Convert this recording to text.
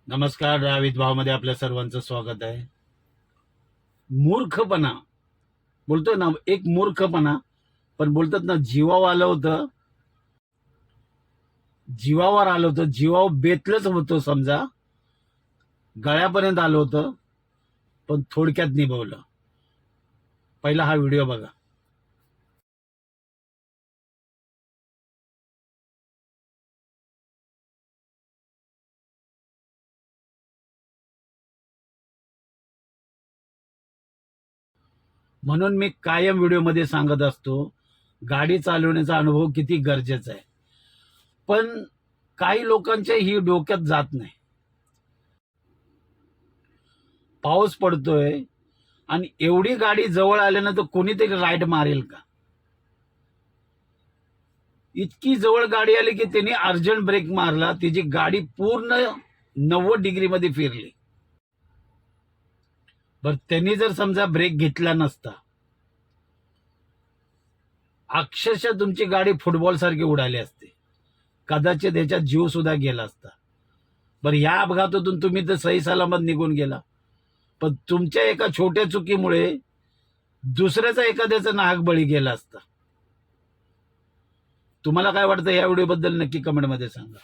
नमस्कार. रावित भावमध्ये आपल्या सर्वांचं स्वागत आहे. मूर्खपणा बोलतोय ना, एक मूर्खपणा, पण बोलतात ना, जीवावर आलं होतं, जीवावर बेतलंच होतं समजा, गळ्यापर्यंत आलं होतं, पण थोडक्यात निभवलं. पहिला हा व्हिडिओ बघा. म्हणून मी कायम व्हिडिओमध्ये सांगत असतो, गाडी चालवण्याचा अनुभव किती गरजेचा आहे. पण काही लोकांच्या ही डोक्यात जात नाही. पाऊस पडतोय आणि एवढी गाडी जवळ आल्यानंतर कोणीतरी राईट मारेल का? इतकी जवळ गाडी आली की त्यांनी अर्जंट ब्रेक मारला, तिची गाडी पूर्ण 90 डिग्री मध्ये फिरली. बरं, त्यांनी जर समजा ब्रेक घेतला नसता, अक्षरशः तुमची गाडी फुटबॉल सारखी उडाली असते. कदाचित ह्याच्यात जीव सुद्धा गेला असता. बरं, या अपघातातून तुम्ही तर सही सलामत निघून गेला, पण तुमच्या एका छोट्या चुकीमुळे दुसऱ्याचा एखाद्याचा नाहक बळी गेला असता. तुम्हाला काय वाटतं या व्हिडिओबद्दल नक्की कमेंटमध्ये सांगा.